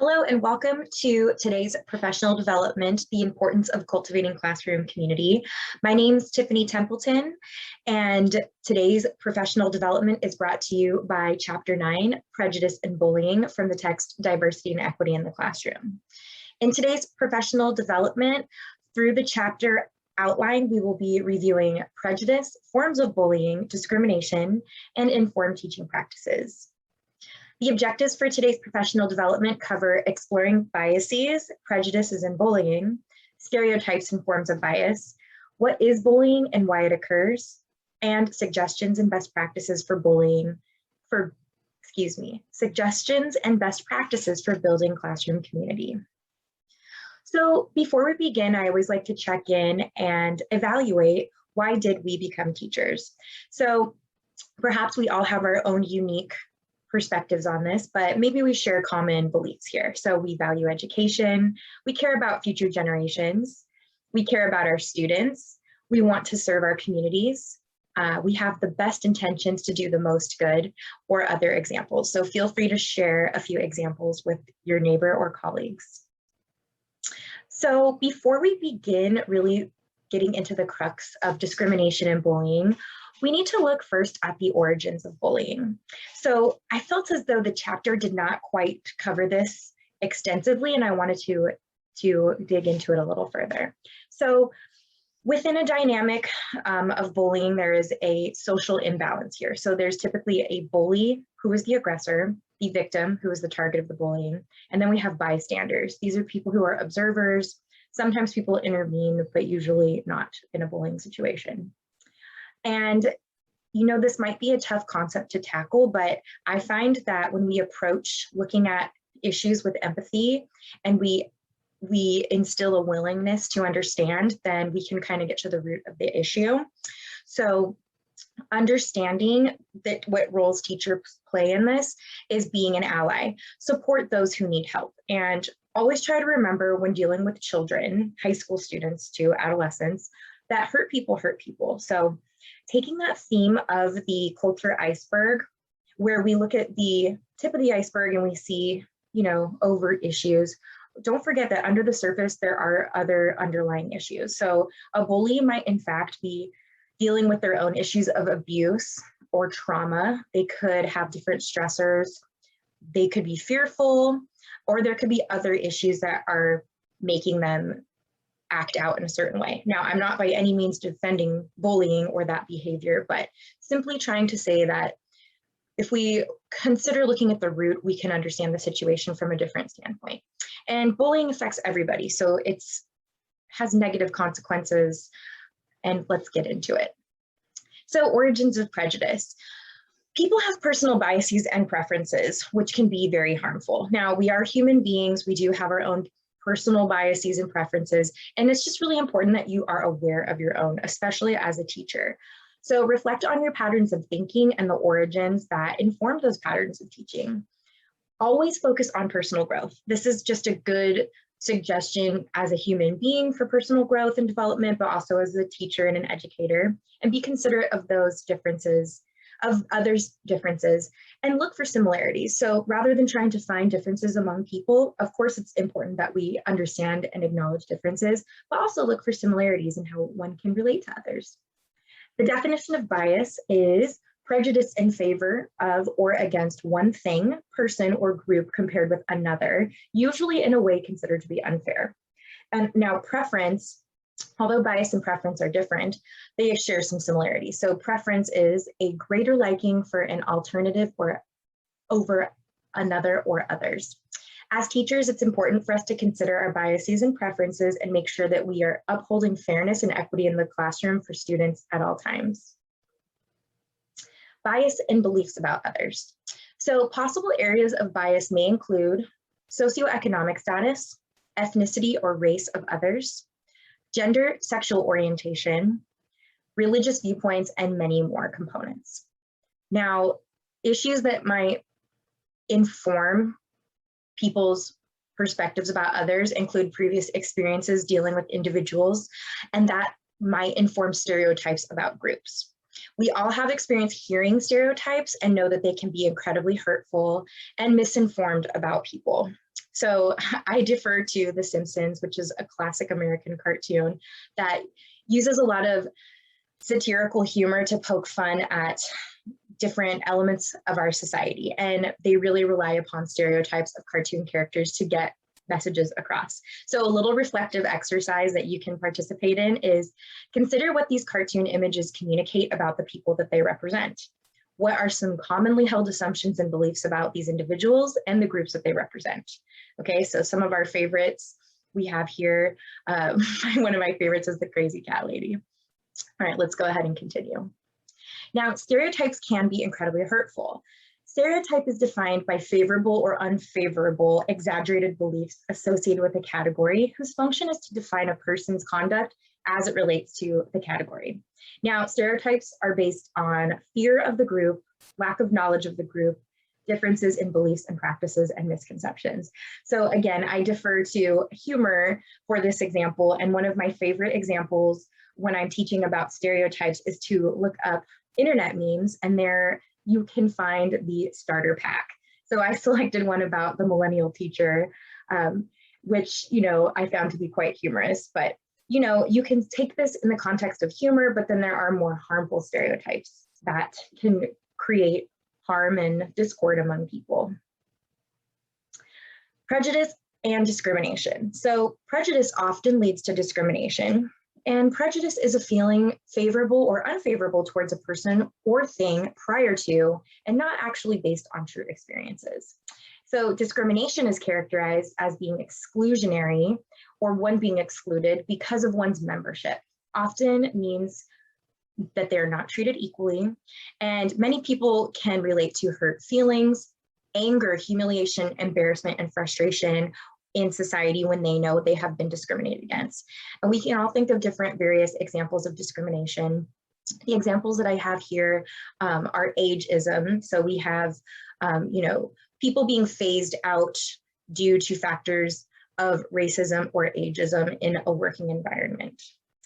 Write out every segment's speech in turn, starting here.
Hello and welcome to today's professional development, the importance of cultivating classroom community. My name is Tiffani Templeton, and today's professional development is brought to you by Chapter 9, Prejudice and Bullying, from the text Diversity and Equity in the Classroom. In today's professional development, through the chapter outline, we will be reviewing prejudice, forms of bullying, discrimination, and informed teaching practices. The objectives for today's professional development cover exploring biases, prejudices, and bullying, stereotypes and forms of bias, what is bullying and why it occurs, and suggestions and best practices for suggestions and best practices for building classroom community. So before we begin, I always like to check in and evaluate, why did we become teachers? So perhaps we all have our own unique perspectives on this, but maybe we share common beliefs here. So we value education, we care about future generations, we care about our students, we want to serve our communities, we have the best intentions to do the most good, or other examples. So feel free to share a few examples with your neighbor or colleagues. So before we begin really getting into the crux of discrimination and bullying, we need to look first at the origins of bullying. So I felt as though the chapter did not quite cover this extensively, and I wanted to dig into it a little further. So within a dynamic of bullying, there is a social imbalance here. So there's typically a bully who is the aggressor, the victim who is the target of the bullying, and then we have bystanders. These are people who are observers. Sometimes people intervene, but usually not in a bullying situation. And this might be a tough concept to tackle, but I find that when we approach looking at issues with empathy and we instill a willingness to understand, then we can kind of get to the root of the issue. So understanding that what roles teachers play in this is being an ally, support those who need help, and always try to remember when dealing with children, high school students to adolescents, that hurt people. So taking that theme of the culture iceberg, where we look at the tip of the iceberg and we see, overt issues, don't forget that under the surface, there are other underlying issues. So a bully might in fact be dealing with their own issues of abuse or trauma. They could have different stressors. They could be fearful, or there could be other issues that are making them act out in a certain way. Now, I'm not by any means defending bullying or that behavior, but simply trying to say that if we consider looking at the root, we can understand the situation from a different standpoint. And bullying affects everybody, so it has negative consequences, and let's get into it. So, origins of prejudice. People have personal biases and preferences, which can be very harmful. Now, we are human beings, we do have our own personal biases and preferences, and it's just really important that you are aware of your own, especially as a teacher. So reflect on your patterns of thinking and the origins that inform those patterns of teaching. Always focus on personal growth. This is just a good suggestion as a human being for personal growth and development, but also as a teacher and an educator, and be considerate of those differences, of others' differences, and look for similarities. So rather than trying to find differences among people, of course, it's important that we understand and acknowledge differences, but also look for similarities in how one can relate to others. The definition of bias is prejudice in favor of or against one thing, person, or group compared with another, usually in a way considered to be unfair. And now preference, although bias and preference are different, they share some similarities. So preference is a greater liking for an alternative or over another or others. As teachers, it's important for us to consider our biases and preferences and make sure that we are upholding fairness and equity in the classroom for students at all times. Bias and beliefs about others. So possible areas of bias may include socioeconomic status, ethnicity or race of others, gender, sexual orientation, religious viewpoints, and many more components. Now, issues that might inform people's perspectives about others include previous experiences dealing with individuals, and that might inform stereotypes about groups. We all have experience hearing stereotypes and know that they can be incredibly hurtful and misinformed about people. So I defer to The Simpsons, which is a classic American cartoon that uses a lot of satirical humor to poke fun at different elements of our society. And they really rely upon stereotypes of cartoon characters to get messages across. So a little reflective exercise that you can participate in is consider what these cartoon images communicate about the people that they represent. What are some commonly held assumptions and beliefs about these individuals and the groups that they represent? Okay, so some of our favorites we have here, one of my favorites is the crazy cat lady. All right, let's go ahead and continue. Now, stereotypes can be incredibly hurtful. Stereotype is defined by favorable or unfavorable exaggerated beliefs associated with a category whose function is to define a person's conduct as it relates to the category. Now, stereotypes are based on fear of the group, lack of knowledge of the group, differences in beliefs and practices and misconceptions. So again, I defer to humor for this example. And one of my favorite examples when I'm teaching about stereotypes is to look up internet memes, and there you can find the starter pack. So I selected one about the millennial teacher, which, I found to be quite humorous, but you can take this in the context of humor, but then there are more harmful stereotypes that can create harm and discord among people. Prejudice and discrimination. So prejudice often leads to discrimination. And prejudice is a feeling favorable or unfavorable towards a person or thing prior to, and not actually based on true experiences. So discrimination is characterized as being exclusionary or one being excluded because of one's membership. Often means that they're not treated equally. And many people can relate to hurt feelings, anger, humiliation, embarrassment, and frustration in society when they know they have been discriminated against. And we can all think of different various examples of discrimination. The examples that I have here are ageism. So we have, people being phased out due to factors of racism or ageism in a working environment.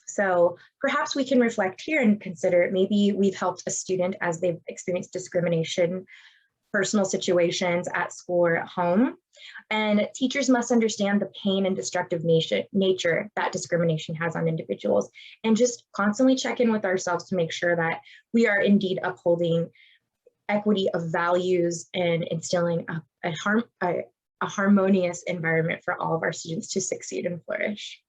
So perhaps we can reflect here and consider maybe we've helped a student as they've experienced discrimination, personal situations at school or at home. And teachers must understand the pain and destructive nature that discrimination has on individuals, and just constantly check in with ourselves to make sure that we are indeed upholding equity of values and instilling a harmonious environment for all of our students to succeed and flourish.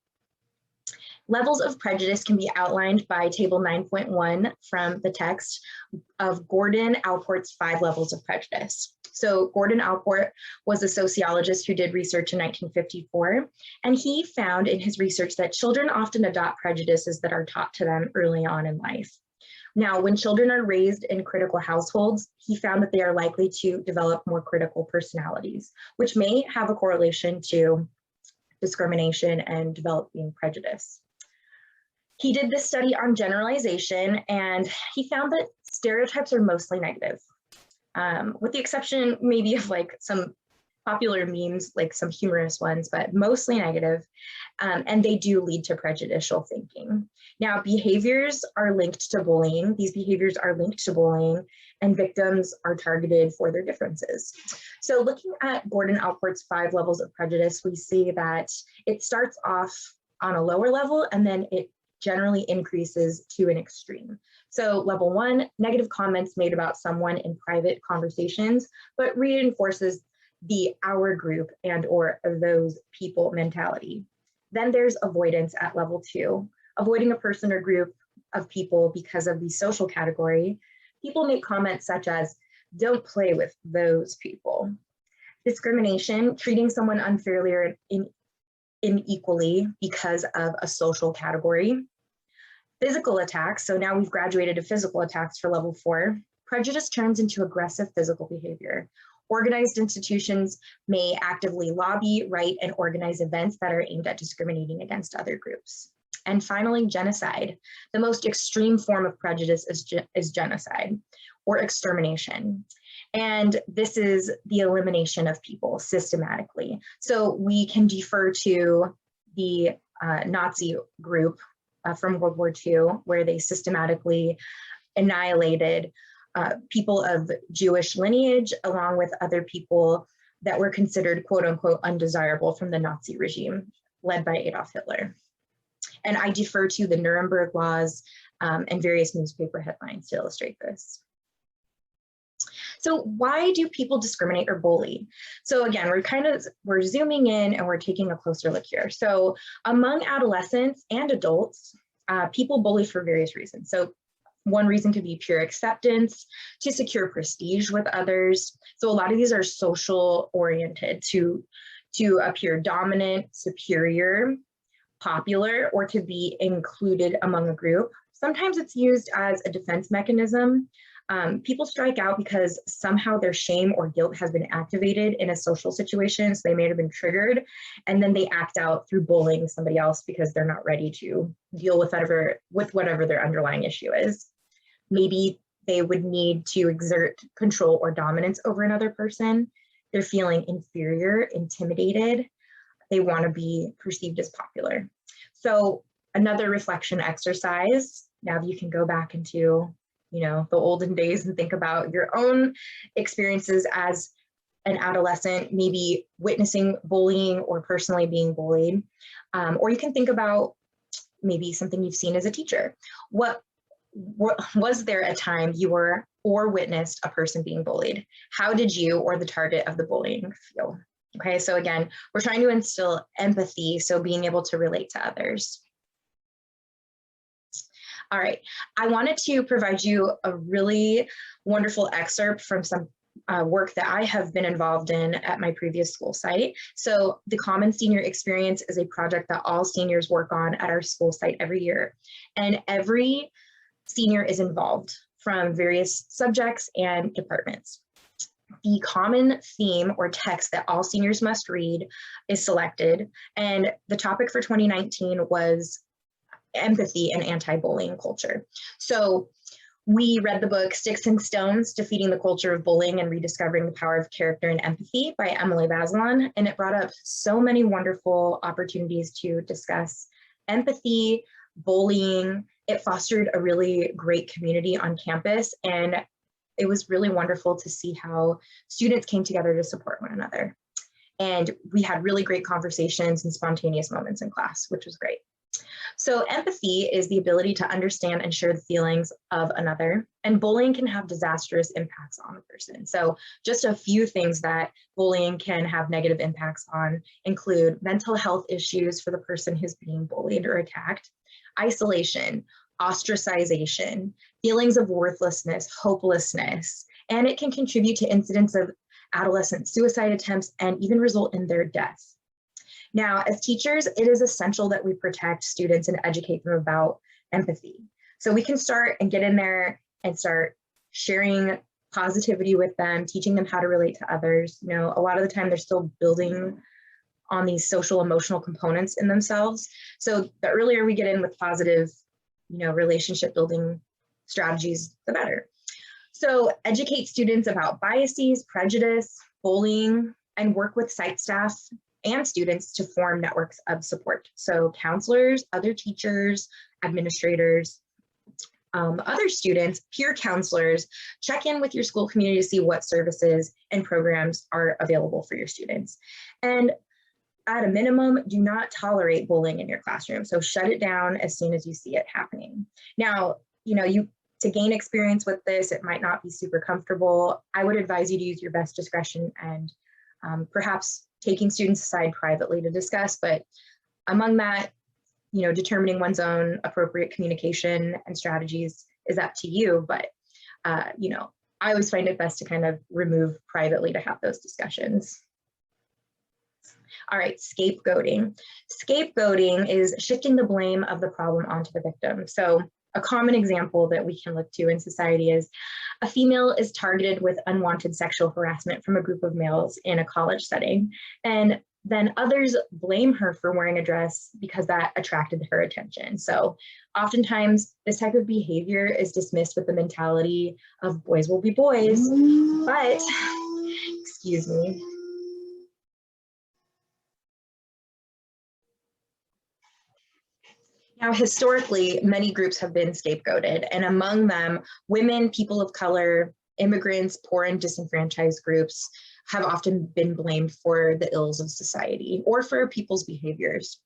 Levels of prejudice can be outlined by table 9.1 from the text of Gordon Allport's 5 levels of prejudice. So Gordon Allport was a sociologist who did research in 1954, and he found in his research that children often adopt prejudices that are taught to them early on in life. Now, when children are raised in critical households, he found that they are likely to develop more critical personalities, which may have a correlation to discrimination and developing prejudice. He did this study on generalization, and he found that stereotypes are mostly negative, with the exception maybe of like some popular memes, like some humorous ones, but mostly negative, and they do lead to prejudicial thinking. Now, behaviors are linked to bullying. These behaviors are linked to bullying, and victims are targeted for their differences. So looking at Gordon Allport's 5 levels of prejudice, we see that it starts off on a lower level, and then it generally increases to an extreme. So level 1, negative comments made about someone in private conversations, but reinforces the our group and or those people mentality. Then there's avoidance at level 2, avoiding a person or group of people because of the social category. People make comments such as, don't play with those people. Discrimination, treating someone unfairly or unequally because of a social category. Physical attacks, so now we've graduated to physical attacks for level 4. Prejudice turns into aggressive physical behavior. Organized institutions may actively lobby, write, and organize events that are aimed at discriminating against other groups. And finally, genocide. The most extreme form of prejudice is genocide or extermination. And this is the elimination of people systematically. So we can defer to the Nazi group from World War II, where they systematically annihilated people of Jewish lineage, along with other people that were considered quote unquote undesirable from the Nazi regime led by Adolf Hitler. And I defer to the Nuremberg laws and various newspaper headlines to illustrate this. So why do people discriminate or bully? So again, we're zooming in and we're taking a closer look here. So among adolescents and adults, people bully for various reasons. So one reason could be pure acceptance, to secure prestige with others. So a lot of these are social oriented, to appear dominant, superior, popular, or to be included among a group. Sometimes it's used as a defense mechanism. People strike out because somehow their shame or guilt has been activated in a social situation, so they may have been triggered, and then they act out through bullying somebody else because they're not ready to deal with whatever their underlying issue is. Maybe they would need to exert control or dominance over another person. They're feeling inferior, intimidated. They want to be perceived as popular. So another reflection exercise, now you can go back into the olden days and think about your own experiences as an adolescent, maybe witnessing bullying or personally being bullied. Or you can think about maybe something you've seen as a teacher. What was there a time you were or witnessed a person being bullied? How did you or the target of the bullying feel? Okay, so again, we're trying to instill empathy, so being able to relate to others. All right, I wanted to provide you a really wonderful excerpt from some work that I have been involved in at my previous school site. So the Common Senior Experience is a project that all seniors work on at our school site every year. And every senior is involved from various subjects and departments. The common theme or text that all seniors must read is selected, and the topic for 2019 was empathy and anti-bullying culture. So we read the book Sticks and Stones, Defeating the Culture of Bullying and Rediscovering the Power of Character and Empathy by Emily Bazelon, and it brought up so many wonderful opportunities to discuss empathy, bullying. It fostered a really great community on campus, and it was really wonderful to see how students came together to support one another. And we had really great conversations and spontaneous moments in class, which was great. So empathy is the ability to understand and share the feelings of another, and bullying can have disastrous impacts on a person. So just a few things that bullying can have negative impacts on include mental health issues for the person who's being bullied or attacked, isolation, ostracization, feelings of worthlessness, hopelessness, and it can contribute to incidents of adolescent suicide attempts and even result in their death. Now, as teachers, it is essential that we protect students and educate them about empathy. So we can start and get in there and start sharing positivity with them, teaching them how to relate to others. A lot of the time they're still building on these social emotional components in themselves. So the earlier we get in with positive, relationship building strategies, the better. So educate students about biases, prejudice, bullying, and work with site staff and students to form networks of support. So counselors, other teachers, administrators, other students, peer counselors, check in with your school community to see what services and programs are available for your students. And at a minimum, do not tolerate bullying in your classroom. So shut it down as soon as you see it happening. Now, to gain experience with this, it might not be super comfortable. I would advise you to use your best discretion and perhaps taking students aside privately to discuss, but among that, determining one's own appropriate communication and strategies is up to you. But, I always find it best to kind of remove privately to have those discussions. All right, scapegoating. Scapegoating is shifting the blame of the problem onto the victim. So a common example that we can look to in society is a female is targeted with unwanted sexual harassment from a group of males in a college setting, and then others blame her for wearing a dress because that attracted her attention. So oftentimes this type of behavior is dismissed with the mentality of boys will be boys, but, excuse me. Now, historically, many groups have been scapegoated, and among them, women, people of color, Immigrants, poor and disenfranchised groups have often been blamed for the ills of society or for people's behaviors.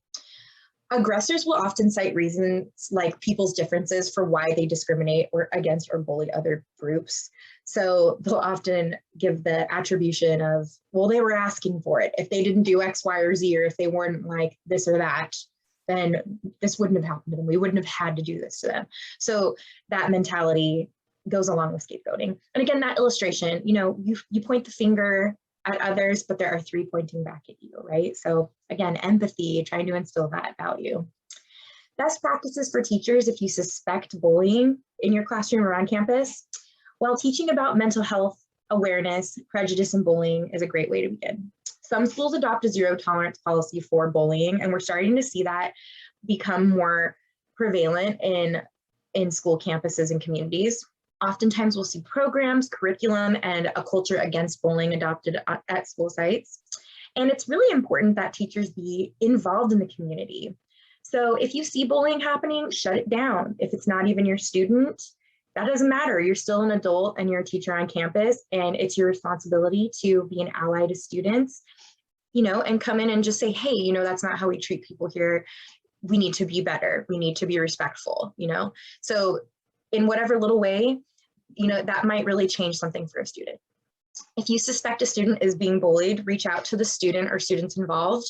Aggressors will often cite reasons like people's differences for why they discriminate or against or bully other groups. So they'll often give the attribution of, well, they were asking for it. If they didn't do X, Y, or Z, or if they weren't like this or that, then this wouldn't have happened to them. We wouldn't have had to do this to them. So that mentality goes along with scapegoating. And again, that illustration, you point the finger at others, but there are three pointing back at you, right? So again, empathy, trying to instill that value. Best practices for teachers if you suspect bullying in your classroom or on campus. While teaching about mental health awareness, prejudice, and bullying is a great way to begin. Some schools adopt a zero tolerance policy for bullying, and we're starting to see that become more prevalent in school campuses and communities. Oftentimes we'll see programs, curriculum, and a culture against bullying adopted at school sites. And it's really important that teachers be involved in the community. So if you see bullying happening, shut it down. If it's not even your student, that doesn't matter. You're still an adult and you're a teacher on campus, and it's your responsibility to be an ally to students, and come in and just say, hey, that's not how we treat people here. We need to be better. We need to be respectful, So in whatever little way, that might really change something for a student. If you suspect a student is being bullied, reach out to the student or students involved.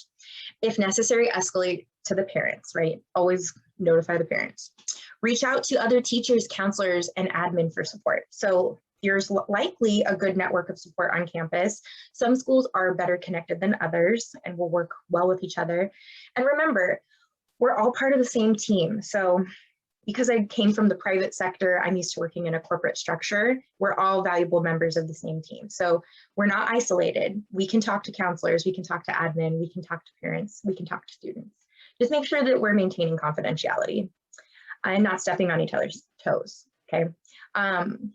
If necessary, escalate to the parents, right? Always notify the parents. Reach out to other teachers, counselors, and admin for support. So there's likely a good network of support on campus. Some schools are better connected than others and will work well with each other. And remember, we're all part of the same team. So because I came from the private sector, I'm used to working in a corporate structure. We're all valuable members of the same team. So we're not isolated. We can talk to counselors, we can talk to admin, we can talk to parents, we can talk to students. Just make sure that we're maintaining confidentiality and not stepping on each other's toes, okay?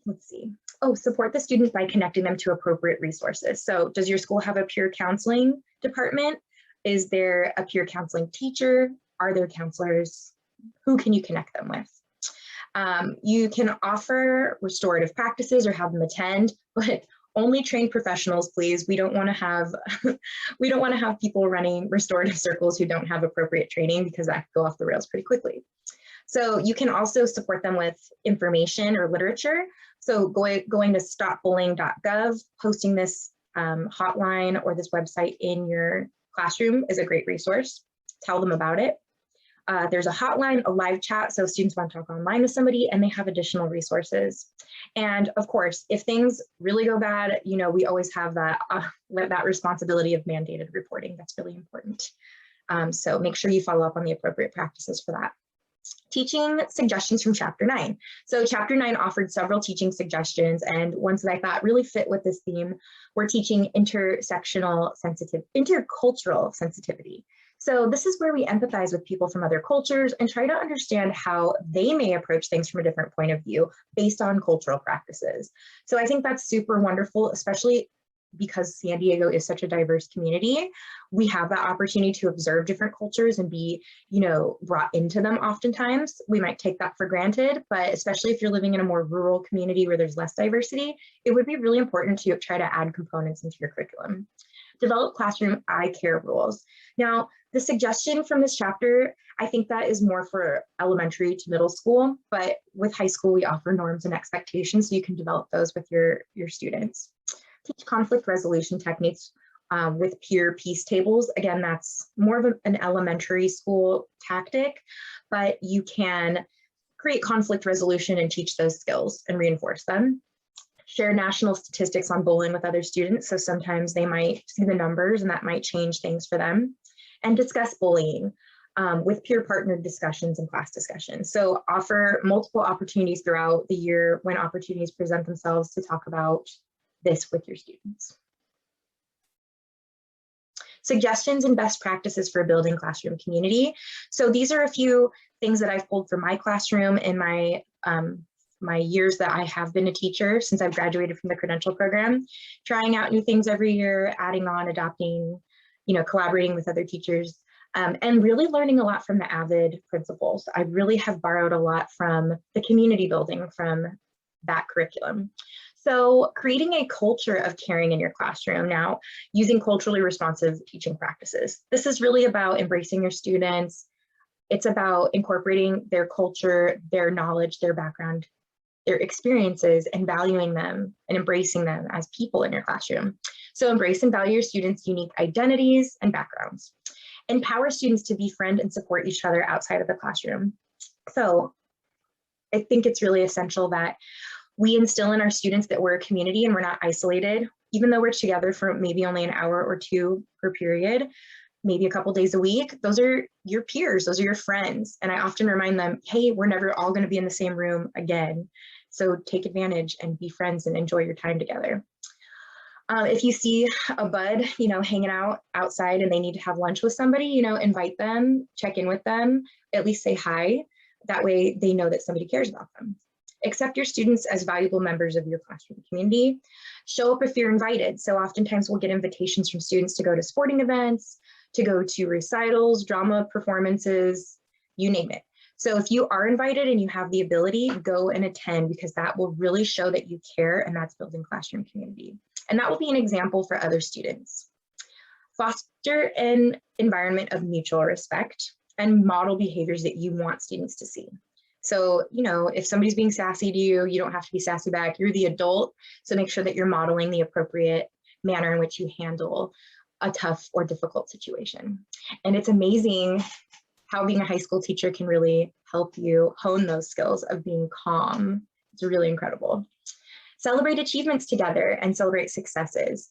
Let's see. Oh, support the students by connecting them to appropriate resources. So does your school have a peer counseling department? Is there a peer counseling teacher? Are there counselors? Who can you connect them with? You can offer restorative practices or have them attend, but only trained professionals, please. We don't want to have people running restorative circles who don't have appropriate training, because that could go off the rails pretty quickly. So you can also support them with information or literature. So going to stopbullying.gov, posting this hotline or this website in your classroom is a great resource. Tell them about it. There's a hotline, a live chat, so students want to talk online with somebody, and they have additional resources. And of course, if things really go bad, we always have that responsibility of mandated reporting. That's really important. So make sure you follow up on the appropriate practices for that. Teaching suggestions from Chapter 9. So Chapter 9 offered several teaching suggestions, and ones that I thought really fit with this theme were teaching intercultural sensitivity. So this is where we empathize with people from other cultures and try to understand how they may approach things from a different point of view based on cultural practices. So I think that's super wonderful, especially because San Diego is such a diverse community. We have that opportunity to observe different cultures and be, brought into them oftentimes. We might take that for granted, but especially if you're living in a more rural community where there's less diversity, it would be really important to try to add components into your curriculum. Develop classroom eye care rules. Now, the suggestion from this chapter, I think that is more for elementary to middle school, but with high school, we offer norms and expectations so you can develop those with your students. Teach conflict resolution techniques with peer peace tables. Again, that's more of an elementary school tactic, but you can create conflict resolution and teach those skills and reinforce them. Share national statistics on bullying with other students. So sometimes they might see the numbers and that might change things for them. And discuss bullying with peer partnered discussions and class discussions. So offer multiple opportunities throughout the year when opportunities present themselves to talk about this with your students. Suggestions and best practices for building classroom community. So these are a few things that I've pulled from my classroom in my years that I have been a teacher since I've graduated from the credential program, trying out new things every year, adding on, adopting, collaborating with other teachers, and really learning a lot from the AVID principles. I really have borrowed a lot from the community building from that curriculum. So creating a culture of caring in your classroom now, using culturally responsive teaching practices. This is really about embracing your students. It's about incorporating their culture, their knowledge, their background, their experiences, and valuing them and embracing them as people in your classroom. So embrace and value your students' unique identities and backgrounds. Empower students to befriend and support each other outside of the classroom. So I think it's really essential that we instill in our students that we're a community and we're not isolated, even though we're together for maybe only an hour or two per period, maybe a couple days a week. Those are your peers, those are your friends. And I often remind them, hey, we're never all going to be in the same room again. So take advantage and be friends and enjoy your time together. If you see a bud, hanging out outside and they need to have lunch with somebody, invite them, check in with them, at least say hi. That way they know that somebody cares about them. Accept your students as valuable members of your classroom community. Show up if you're invited. So oftentimes we'll get invitations from students to go to sporting events, to go to recitals, drama performances, you name it. So if you are invited and you have the ability, go and attend, because that will really show that you care, and that's building classroom community. And that will be an example for other students. Foster an environment of mutual respect and model behaviors that you want students to see. So, if somebody's being sassy to you, you don't have to be sassy back. You're the adult. So make sure that you're modeling the appropriate manner in which you handle a tough or difficult situation. And it's amazing how being a high school teacher can really help you hone those skills of being calm. It's really incredible. Celebrate achievements together and celebrate successes.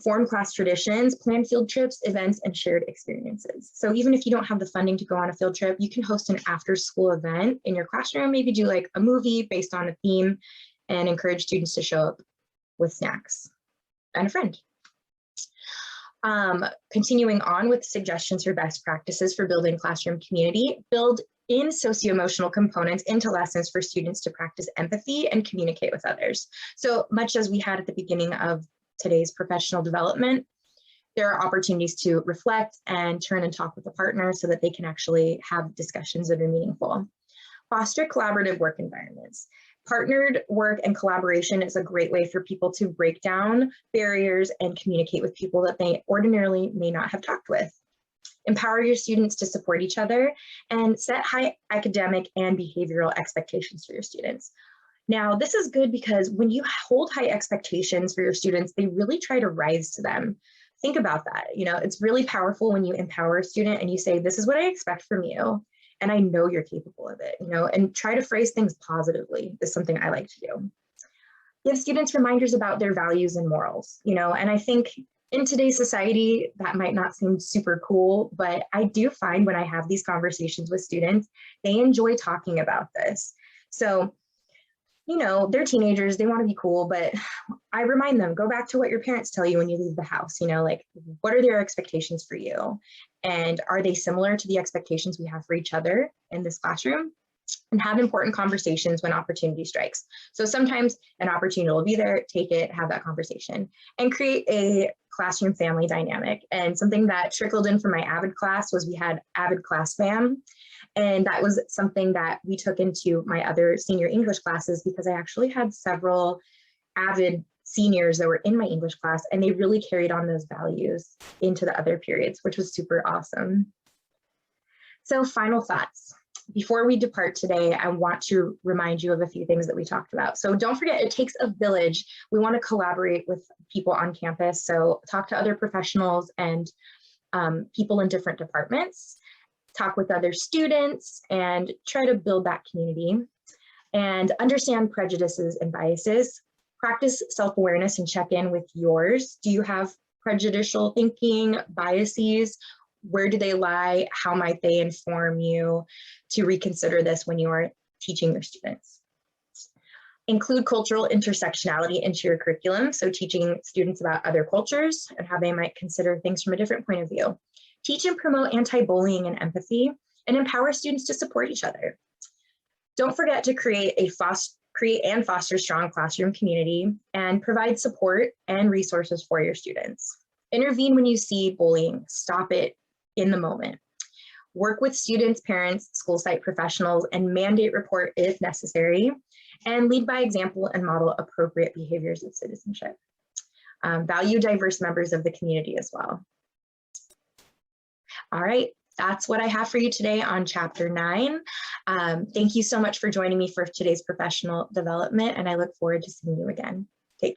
Form class traditions, plan field trips, events, and shared experiences. So even if you don't have the funding to go on a field trip, you can host an after-school event in your classroom, maybe do like a movie based on a theme, and encourage students to show up with snacks and a friend. Continuing on with suggestions for best practices for building classroom community, build in socio-emotional components into lessons for students to practice empathy and communicate with others. So much as we had at the beginning of today's professional development, there are opportunities to reflect and turn and talk with a partner so that they can actually have discussions that are meaningful. Foster collaborative work environments. Partnered work and collaboration is a great way for people to break down barriers and communicate with people that they ordinarily may not have talked with. Empower your students to support each other and set high academic and behavioral expectations for your students. Now, this is good because when you hold high expectations for your students, they really try to rise to them. Think about that. It's really powerful when you empower a student and you say, this is what I expect from you, and I know you're capable of it, and try to phrase things positively is something I like to do. Give students reminders about their values and morals, and I think in today's society, that might not seem super cool, but I do find when I have these conversations with students, they enjoy talking about this. So, they're teenagers, they want to be cool, but I remind them, go back to what your parents tell you when you leave the house, like, what are their expectations for you? And are they similar to the expectations we have for each other in this classroom? And have important conversations when opportunity strikes. So sometimes an opportunity will be there, take it, have that conversation, and create a classroom family dynamic. And something that trickled in from my AVID class was we had AVID class fam. And that was something that we took into my other senior English classes, because I actually had several AVID seniors that were in my English class, and they really carried on those values into the other periods, which was super awesome. So final thoughts. Before we depart today, I want to remind you of a few things that we talked about. So don't forget, it takes a village. We want to collaborate with people on campus. So talk to other professionals and people in different departments. Talk with other students and try to build that community, and understand prejudices and biases. Practice self-awareness and check in with yours. Do you have prejudicial thinking, biases? Where do they lie? How might they inform you to reconsider this when you are teaching your students? Include cultural intersectionality into your curriculum. So teaching students about other cultures and how they might consider things from a different point of view. Teach and promote anti-bullying and empathy, and empower students to support each other. Don't forget to create and foster strong classroom community, and provide support and resources for your students. Intervene when you see bullying, stop it in the moment. work with students, parents, school site professionals, and mandate report if necessary, and lead by example and model appropriate behaviors of citizenship. Value diverse members of the community as well. All right, that's what I have for you today on Chapter 9. Thank you so much for joining me for today's professional development, and I look forward to seeing you again.